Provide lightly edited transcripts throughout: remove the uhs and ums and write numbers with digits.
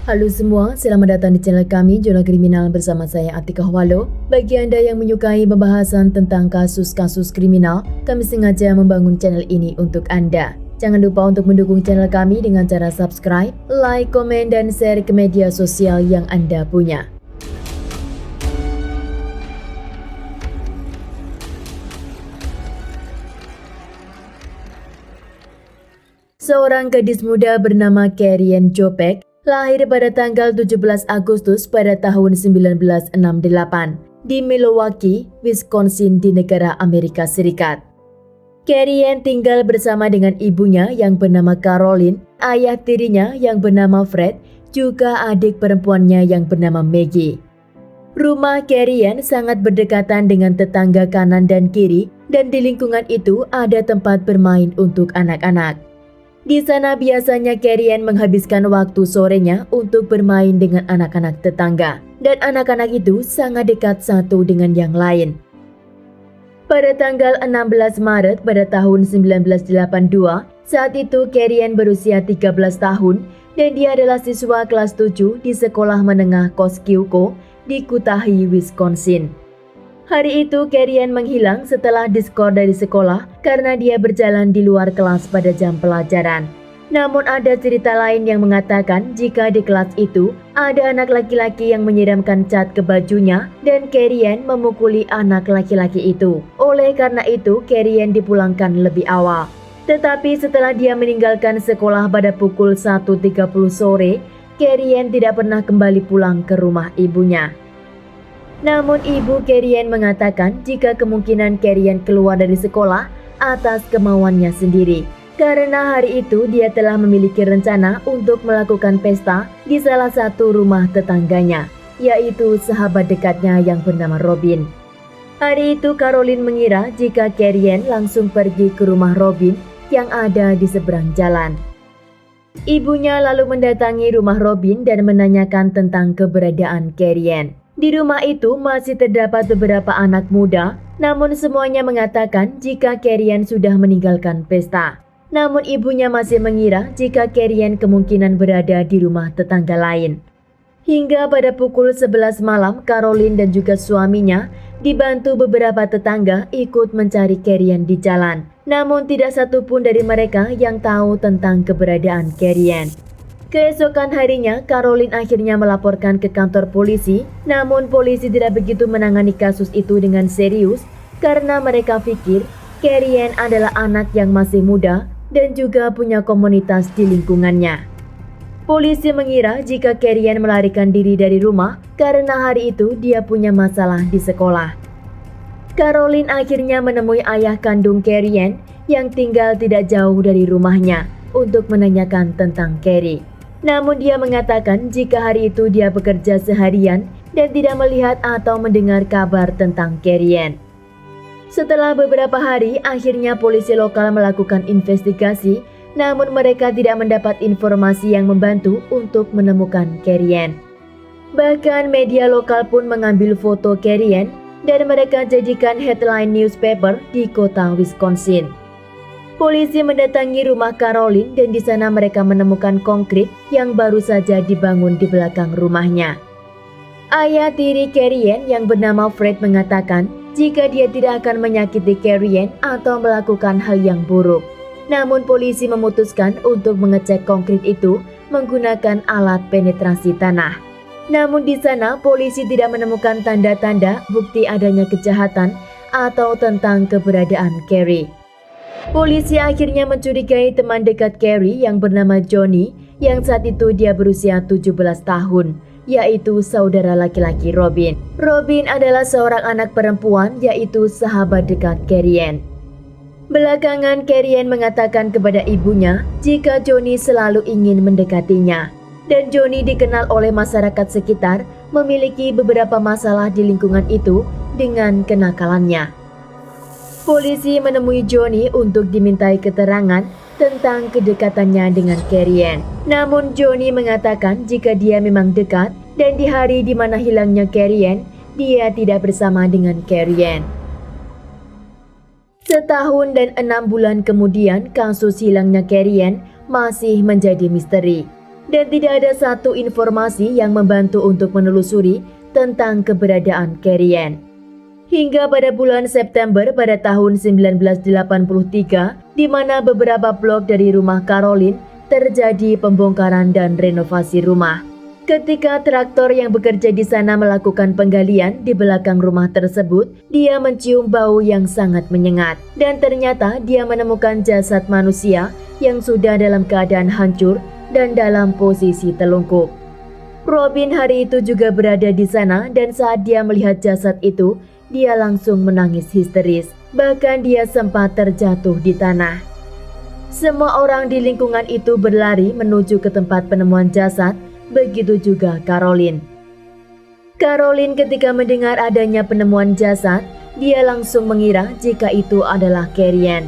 Halo semua, selamat datang di channel kami Jurnal Kriminal bersama saya Atika Walo. Bagi Anda yang menyukai pembahasan tentang kasus-kasus kriminal, kami sengaja membangun channel ini untuk Anda. Jangan lupa untuk mendukung channel kami dengan cara subscribe, like, komen, dan share ke media sosial yang Anda punya. Seorang gadis muda bernama Kerian Jopek lahir pada tanggal 17 Agustus pada tahun 1968 di Milwaukee, Wisconsin di negara Amerika Serikat. Kerian tinggal bersama dengan ibunya yang bernama Caroline, ayah tirinya yang bernama Fred, juga adik perempuannya yang bernama Maggie. Rumah Kerian sangat berdekatan dengan tetangga kanan dan kiri, dan di lingkungan itu ada tempat bermain untuk anak-anak. Di sana biasanya Kerian menghabiskan waktu sorenya untuk bermain dengan anak-anak tetangga, dan anak-anak itu sangat dekat satu dengan yang lain. Pada tanggal 16 Maret pada tahun 1982, saat itu Kerian berusia 13 tahun dan dia adalah siswa kelas 7 di sekolah menengah Kosciuszko di Cudahy, Wisconsin. Hari itu Kerian menghilang setelah diskor dari sekolah karena dia berjalan di luar kelas pada jam pelajaran. Namun ada cerita lain yang mengatakan jika di kelas itu ada anak laki-laki yang menyiramkan cat ke bajunya dan Kerian memukuli anak laki-laki itu. Oleh karena itu Kerian dipulangkan lebih awal. Tetapi setelah dia meninggalkan sekolah pada pukul 1.30 sore, Kerian tidak pernah kembali pulang ke rumah ibunya. Namun ibu Kerian mengatakan jika kemungkinan Kerian keluar dari sekolah atas kemauannya sendiri. Karena hari itu dia telah memiliki rencana untuk melakukan pesta di salah satu rumah tetangganya, yaitu sahabat dekatnya yang bernama Robin. Hari itu Caroline mengira jika Kerian langsung pergi ke rumah Robin yang ada di seberang jalan. Ibunya lalu mendatangi rumah Robin dan menanyakan tentang keberadaan Kerian. Di rumah itu masih terdapat beberapa anak muda, namun semuanya mengatakan jika Kerian sudah meninggalkan pesta. Namun ibunya masih mengira jika Kerian kemungkinan berada di rumah tetangga lain. Hingga pada pukul 11 malam, Caroline dan juga suaminya dibantu beberapa tetangga ikut mencari Kerian di jalan. Namun tidak satu pun dari mereka yang tahu tentang keberadaan Kerian. Keesokan harinya, Caroline akhirnya melaporkan ke kantor polisi, namun polisi tidak begitu menangani kasus itu dengan serius karena mereka pikir Kerian adalah anak yang masih muda dan juga punya komunitas di lingkungannya. Polisi mengira jika Kerian melarikan diri dari rumah karena hari itu dia punya masalah di sekolah. Caroline akhirnya menemui ayah kandung Kerian yang tinggal tidak jauh dari rumahnya untuk menanyakan tentang Keri. Namun dia mengatakan jika hari itu dia bekerja seharian dan tidak melihat atau mendengar kabar tentang Kerian. Setelah beberapa hari, akhirnya polisi lokal melakukan investigasi, namun mereka tidak mendapat informasi yang membantu untuk menemukan Kerian. Bahkan media lokal pun mengambil foto Kerian dan mereka jadikan headline newspaper di kota Wisconsin. Polisi mendatangi rumah Caroline dan di sana mereka menemukan konkrit yang baru saja dibangun di belakang rumahnya. Ayah tiri Kerian yang bernama Fred mengatakan jika dia tidak akan menyakiti Kerian atau melakukan hal yang buruk. Namun polisi memutuskan untuk mengecek konkrit itu menggunakan alat penetrasi tanah. Namun di sana polisi tidak menemukan tanda-tanda bukti adanya kejahatan atau tentang keberadaan Keri. Polisi akhirnya mencurigai teman dekat Keri yang bernama Johnny yang saat itu dia berusia 17 tahun, yaitu saudara laki-laki Robin. Robin adalah seorang anak perempuan yaitu sahabat dekat Kerian. Belakangan Kerian mengatakan kepada ibunya jika Johnny selalu ingin mendekatinya. Dan Johnny dikenal oleh masyarakat sekitar memiliki beberapa masalah di lingkungan itu dengan kenakalannya. Polisi menemui Johnny untuk dimintai keterangan tentang kedekatannya dengan Kerian. Namun Johnny mengatakan jika dia memang dekat dan di hari di mana hilangnya Kerian, dia tidak bersama dengan Kerian. Setahun dan 6 bulan kemudian, kasus hilangnya Kerian masih menjadi misteri. dan tidak ada satu informasi yang membantu untuk menelusuri tentang keberadaan Carrie. Hingga pada bulan September pada tahun 1983, di mana beberapa blok dari rumah Caroline terjadi pembongkaran dan renovasi rumah. Ketika traktor yang bekerja di sana melakukan penggalian di belakang rumah tersebut, dia mencium bau yang sangat menyengat. Dan ternyata dia menemukan jasad manusia yang sudah dalam keadaan hancur dan dalam posisi telungkup. Robin hari itu juga berada di sana dan saat dia melihat jasad itu, dia langsung menangis histeris. Bahkan dia sempat terjatuh di tanah. Semua orang di lingkungan itu berlari menuju ke tempat penemuan jasad. Begitu juga Caroline. Caroline ketika mendengar adanya penemuan jasad, dia langsung mengira jika itu adalah Carrie.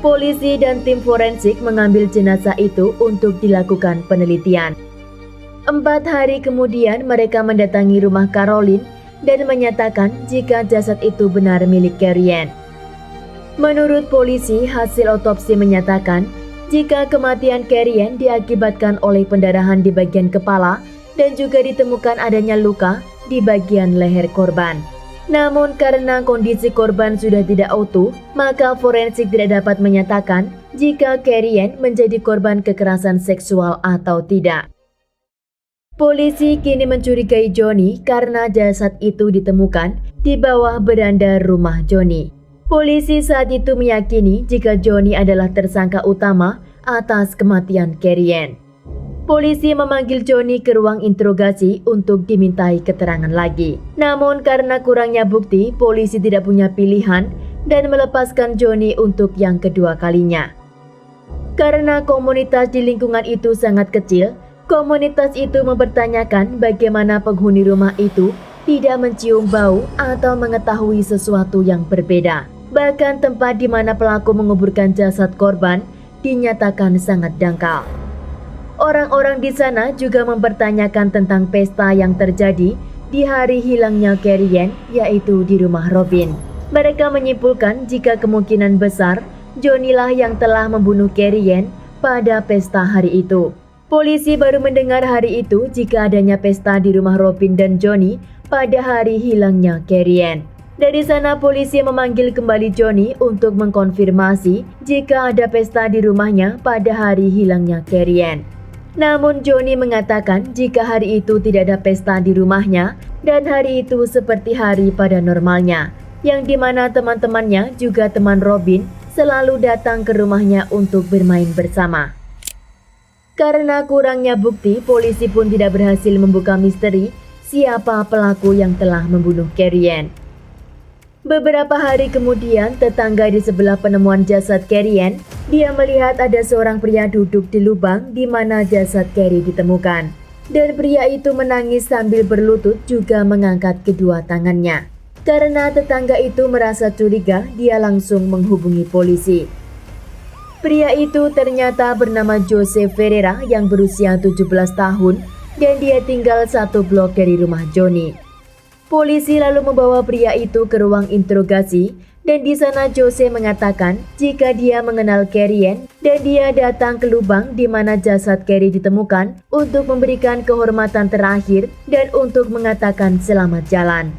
Polisi dan tim forensik mengambil jenazah itu untuk dilakukan penelitian. 4 hari kemudian mereka mendatangi rumah Caroline dan menyatakan jika jasad itu benar milik Carrie. Menurut polisi, hasil otopsi menyatakan jika kematian Carrie diakibatkan oleh pendarahan di bagian kepala dan juga ditemukan adanya luka di bagian leher korban. Namun karena kondisi korban sudah tidak utuh, maka forensik tidak dapat menyatakan jika Carrie menjadi korban kekerasan seksual atau tidak. Polisi kini mencurigai Johnny karena jasad itu ditemukan di bawah beranda rumah Johnny. Polisi saat itu meyakini jika Johnny adalah tersangka utama atas kematian Carrie. Polisi memanggil Johnny ke ruang interogasi untuk dimintai keterangan lagi. Namun karena kurangnya bukti, polisi tidak punya pilihan dan melepaskan Johnny untuk yang kedua kalinya. Karena komunitas di lingkungan itu sangat kecil, komunitas itu mempertanyakan bagaimana penghuni rumah itu tidak mencium bau atau mengetahui sesuatu yang berbeda. Bahkan tempat di mana pelaku menguburkan jasad korban dinyatakan sangat dangkal. Orang-orang di sana juga mempertanyakan tentang pesta yang terjadi di hari hilangnya Carrie, yaitu di rumah Robin. Mereka menyimpulkan jika kemungkinan besar Johnny lah yang telah membunuh Carrie pada pesta hari itu. Polisi baru mendengar hari itu jika adanya pesta di rumah Robin dan Johnny pada hari hilangnya Carrie. Dari sana polisi memanggil kembali Johnny untuk mengkonfirmasi jika ada pesta di rumahnya pada hari hilangnya Carrie. Namun Johnny mengatakan jika hari itu tidak ada pesta di rumahnya dan hari itu seperti hari pada normalnya, yang dimana teman-temannya juga teman Robin selalu datang ke rumahnya untuk bermain bersama. Karena kurangnya bukti, polisi pun tidak berhasil membuka misteri siapa pelaku yang telah membunuh Carrie. Beberapa hari kemudian, tetangga di sebelah penemuan jasad Carrie, dia melihat ada seorang pria duduk di lubang di mana jasad Carrie ditemukan. Dan pria itu menangis sambil berlutut juga mengangkat kedua tangannya. Karena tetangga itu merasa curiga, dia langsung menghubungi polisi. Pria itu ternyata bernama Jose Ferreira yang berusia 17 tahun dan dia tinggal 1 blok dari rumah Johnny. Polisi lalu membawa pria itu ke ruang interogasi dan di sana Jose mengatakan jika dia mengenal Carrie dan dia datang ke lubang di mana jasad Carrie ditemukan untuk memberikan kehormatan terakhir dan untuk mengatakan selamat jalan.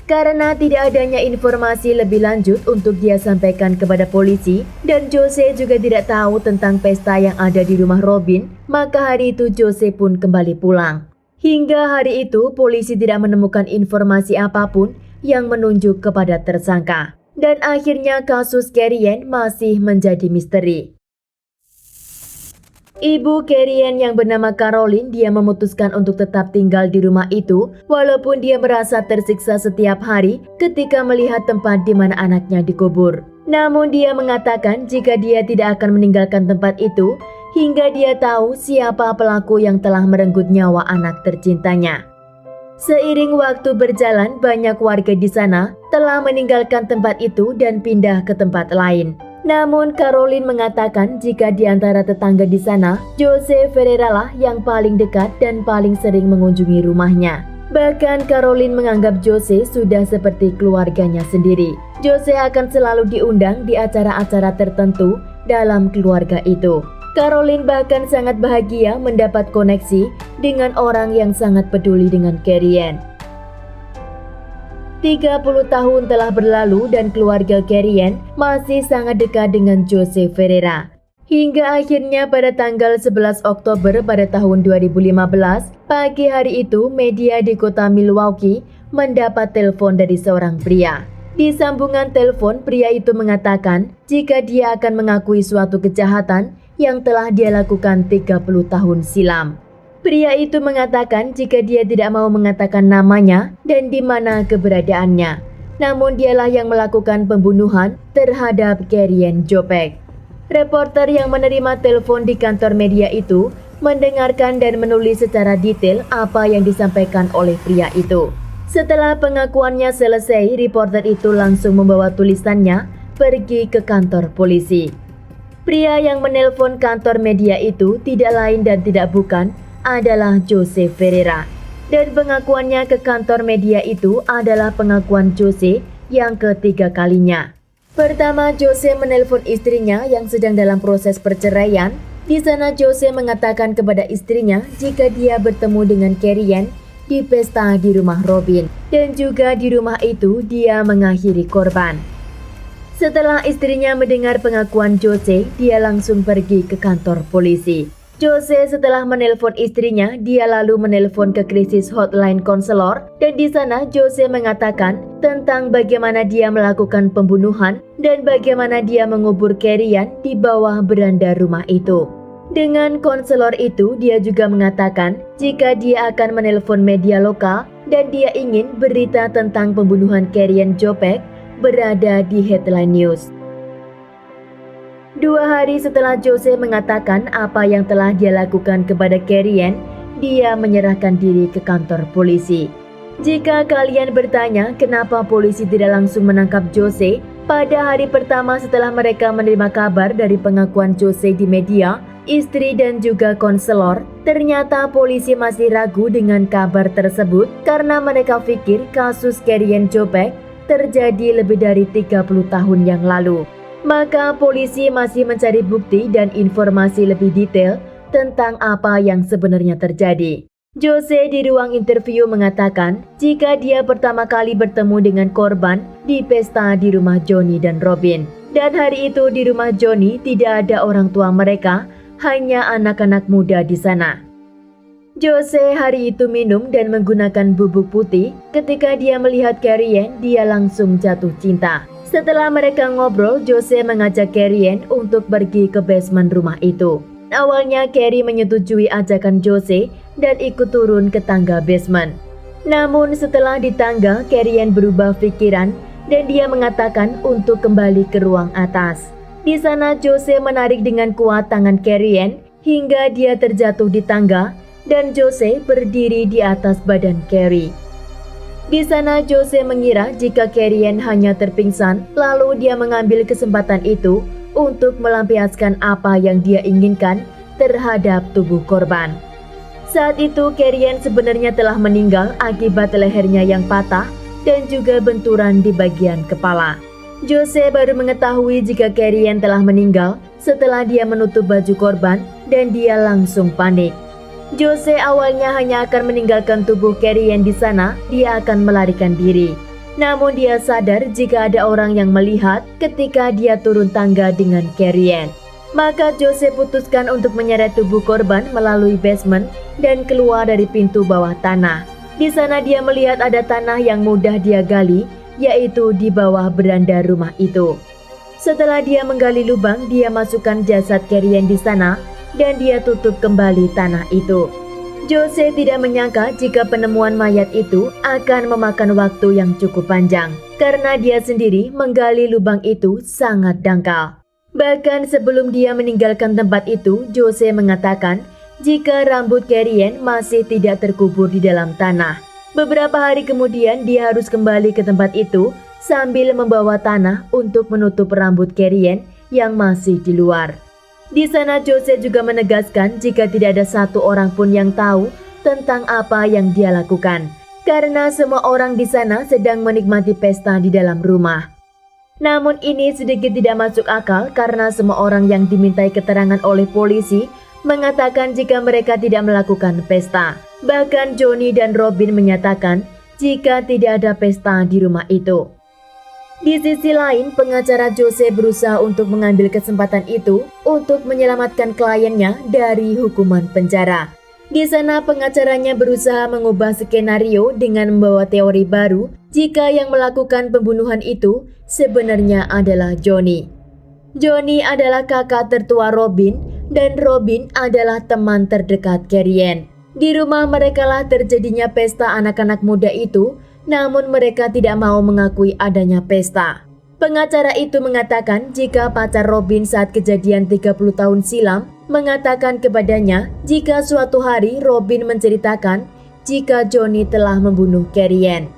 Karena tidak adanya informasi lebih lanjut untuk dia sampaikan kepada polisi dan Jose juga tidak tahu tentang pesta yang ada di rumah Robin, maka hari itu Jose pun kembali pulang. Hingga hari itu polisi tidak menemukan informasi apapun yang menunjuk kepada tersangka. Dan akhirnya kasus Carrie masih menjadi misteri. Ibu Carrie yang bernama Caroline, dia memutuskan untuk tetap tinggal di rumah itu walaupun dia merasa tersiksa setiap hari ketika melihat tempat di mana anaknya dikubur. Namun dia mengatakan jika dia tidak akan meninggalkan tempat itu hingga dia tahu siapa pelaku yang telah merenggut nyawa anak tercintanya. Seiring waktu berjalan, banyak warga di sana telah meninggalkan tempat itu dan pindah ke tempat lain. Namun Caroline mengatakan jika di antara tetangga di sana, Jose Ferreira lah yang paling dekat dan paling sering mengunjungi rumahnya. Bahkan Caroline menganggap Jose sudah seperti keluarganya sendiri. Jose akan selalu diundang di acara-acara tertentu dalam keluarga itu. Caroline bahkan sangat bahagia mendapat koneksi dengan orang yang sangat peduli dengan Carrie Ann. 30 tahun telah berlalu dan keluarga Carrie Ann masih sangat dekat dengan Jose Ferreira. Hingga akhirnya pada tanggal 11 Oktober pada tahun 2015, pagi hari itu media di kota Milwaukee mendapat telepon dari seorang pria. Di sambungan telepon, pria itu mengatakan jika dia akan mengakui suatu kejahatan yang telah dia lakukan 30 tahun silam. Pria itu mengatakan jika dia tidak mau mengatakan namanya dan di mana keberadaannya. Namun dialah yang melakukan pembunuhan terhadap Carrie Ann Jopek. Reporter yang menerima telepon di kantor media itu mendengarkan dan menulis secara detail apa yang disampaikan oleh pria itu. Setelah pengakuannya selesai, reporter itu langsung membawa tulisannya pergi ke kantor polisi. Pria yang menelpon kantor media itu tidak lain dan tidak bukan adalah Jose Ferreira. Dan pengakuannya ke kantor media itu adalah pengakuan Jose yang ketiga kalinya. Pertama, Jose menelpon istrinya yang sedang dalam proses perceraian. Di sana Jose mengatakan kepada istrinya jika dia bertemu dengan Carrie Ann di pesta di rumah Robin. Dan juga di rumah itu dia mengakhiri korban. Setelah istrinya mendengar pengakuan Jose, dia langsung pergi ke kantor polisi. Jose setelah menelpon istrinya, dia lalu menelpon ke krisis hotline konselor dan di sana Jose mengatakan tentang bagaimana dia melakukan pembunuhan dan bagaimana dia mengubur Carrie Ann di bawah beranda rumah itu. Dengan konselor itu, dia juga mengatakan jika dia akan menelpon media lokal dan dia ingin berita tentang pembunuhan Carrie Ann Jopek berada di headline news. 2 hari setelah Jose mengatakan apa yang telah dia lakukan kepada Carrie Ann, dia menyerahkan diri ke kantor polisi. Jika kalian bertanya kenapa polisi tidak langsung menangkap Jose, pada hari pertama setelah mereka menerima kabar dari pengakuan Jose di media, istri dan juga konselor, ternyata polisi masih ragu dengan kabar tersebut karena mereka pikir kasus Carrie Ann Jopek terjadi lebih dari 30 tahun yang lalu. Maka polisi masih mencari bukti dan informasi lebih detail tentang apa yang sebenarnya terjadi. Jose di ruang interview mengatakan jika dia pertama kali bertemu dengan korban di pesta di rumah Johnny dan Robin. Dan hari itu di rumah Johnny tidak ada orang tua mereka, hanya anak-anak muda di sana. Jose hari itu minum dan menggunakan bubuk putih. Ketika dia melihat Carrie Ann, dia langsung jatuh cinta. Setelah mereka ngobrol, Jose mengajak Carrie Ann untuk pergi ke basement rumah itu. Awalnya Carrie menyetujui ajakan Jose dan ikut turun ke tangga basement. Namun setelah di tangga, Carrie Ann berubah pikiran dan dia mengatakan untuk kembali ke ruang atas. Di sana Jose menarik dengan kuat tangan Carrie Ann hingga dia terjatuh di tangga dan Jose berdiri di atas badan Carrie. Di sana Jose mengira jika Carrie Ann hanya terpingsan, lalu dia mengambil kesempatan itu untuk melampiaskan apa yang dia inginkan terhadap tubuh korban. Saat itu Carrie Ann sebenarnya telah meninggal akibat lehernya yang patah dan juga benturan di bagian kepala. Jose baru mengetahui jika Carrie Ann telah meninggal setelah dia menutup baju korban dan dia langsung panik. Jose awalnya hanya akan meninggalkan tubuh Carrie Ann di sana, dia akan melarikan diri. Namun dia sadar jika ada orang yang melihat ketika dia turun tangga dengan Carrie Ann. Maka Jose putuskan untuk menyeret tubuh korban melalui basement dan keluar dari pintu bawah tanah. Di sana dia melihat ada tanah yang mudah dia gali, yaitu di bawah beranda rumah itu. Setelah dia menggali lubang, dia masukkan jasad Carrie Ann di sana dan dia tutup kembali tanah itu. Jose tidak menyangka jika penemuan mayat itu akan memakan waktu yang cukup panjang karena dia sendiri menggali lubang itu sangat dangkal. Bahkan sebelum dia meninggalkan tempat itu, Jose mengatakan jika rambut Carrie Ann masih tidak terkubur di dalam tanah. Beberapa hari kemudian dia harus kembali ke tempat itu sambil membawa tanah untuk menutup rambut Carrie Ann yang masih di luar. Di sana Jose juga menegaskan jika tidak ada satu orang pun yang tahu tentang apa yang dia lakukan, karena semua orang di sana sedang menikmati pesta di dalam rumah. Namun ini sedikit tidak masuk akal karena semua orang yang dimintai keterangan oleh polisi mengatakan jika mereka tidak melakukan pesta. Bahkan Johnny dan Robin menyatakan jika tidak ada pesta di rumah itu. Di sisi lain, pengacara Jose berusaha untuk mengambil kesempatan itu untuk menyelamatkan kliennya dari hukuman penjara. Di sana pengacaranya berusaha mengubah skenario dengan membawa teori baru jika yang melakukan pembunuhan itu sebenarnya adalah Johnny. Johnny adalah kakak tertua Robin dan Robin adalah teman terdekat Carrie. Di rumah mereka lah terjadinya pesta anak-anak muda itu, namun mereka tidak mau mengakui adanya pesta. Pengacara itu mengatakan jika pacar Robin saat kejadian 30 tahun silam mengatakan kepadanya jika suatu hari Robin menceritakan jika Johnny telah membunuh Carrie.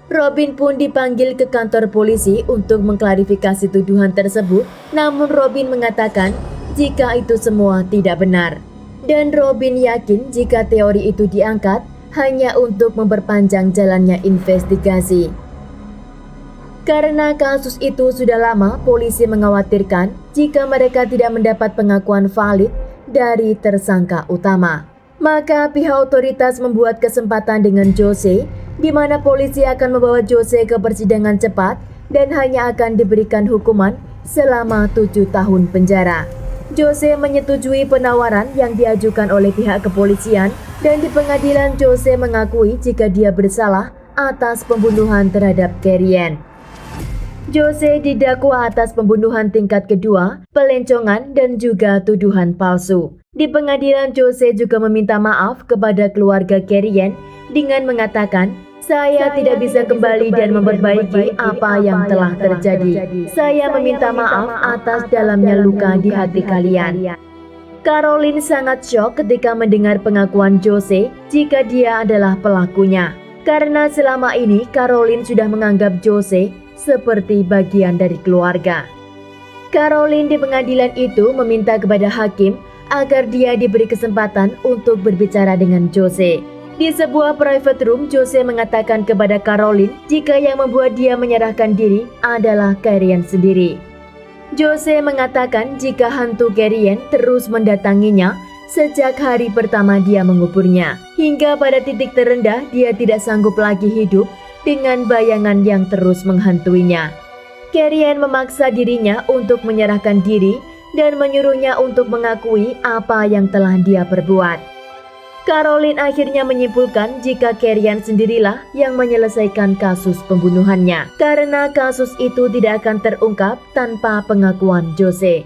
Robin pun dipanggil ke kantor polisi untuk mengklarifikasi tuduhan tersebut, namun Robin mengatakan jika itu semua tidak benar. Dan Robin yakin jika teori itu diangkat hanya untuk memperpanjang jalannya investigasi. Karena kasus itu sudah lama, polisi mengkhawatirkan jika mereka tidak mendapat pengakuan valid dari tersangka utama. Maka pihak otoritas membuat kesempatan dengan Jose, di mana polisi akan membawa Jose ke persidangan cepat dan hanya akan diberikan hukuman selama 7 tahun penjara. Jose menyetujui penawaran yang diajukan oleh pihak kepolisian dan di pengadilan Jose mengakui jika dia bersalah atas pembunuhan terhadap Carrie. Jose didakwa atas pembunuhan tingkat kedua, pelencongan dan juga tuduhan palsu. Di pengadilan Jose juga meminta maaf kepada keluarga Carrie dengan mengatakan, "Saya tidak bisa kembali dan memperbaiki apa yang telah terjadi. Saya meminta maaf atas dalamnya luka di hati kalian." Caroline sangat syok ketika mendengar pengakuan Jose jika dia adalah pelakunya. Karena selama ini Caroline sudah menganggap Jose seperti bagian dari keluarga. Caroline di pengadilan itu meminta kepada hakim agar dia diberi kesempatan untuk berbicara dengan Jose. Di sebuah private room, Jose mengatakan kepada Caroline jika yang membuat dia menyerahkan diri adalah Carrie sendiri. Jose mengatakan jika hantu Carrie terus mendatanginya sejak hari pertama dia menguburnya. Hingga pada titik terendah dia tidak sanggup lagi hidup dengan bayangan yang terus menghantuinya. Carrie memaksa dirinya untuk menyerahkan diri dan menyuruhnya untuk mengakui apa yang telah dia perbuat. Caroline akhirnya menyimpulkan jika Carrie sendirilah yang menyelesaikan kasus pembunuhannya, karena kasus itu tidak akan terungkap tanpa pengakuan Jose.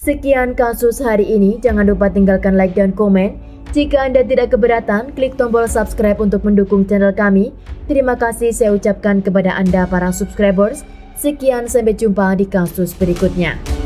Sekian kasus hari ini, jangan lupa tinggalkan like dan komen. Jika Anda tidak keberatan, klik tombol subscribe untuk mendukung channel kami. Terima kasih saya ucapkan kepada Anda para subscribers. Sekian, sampai jumpa di kasus berikutnya.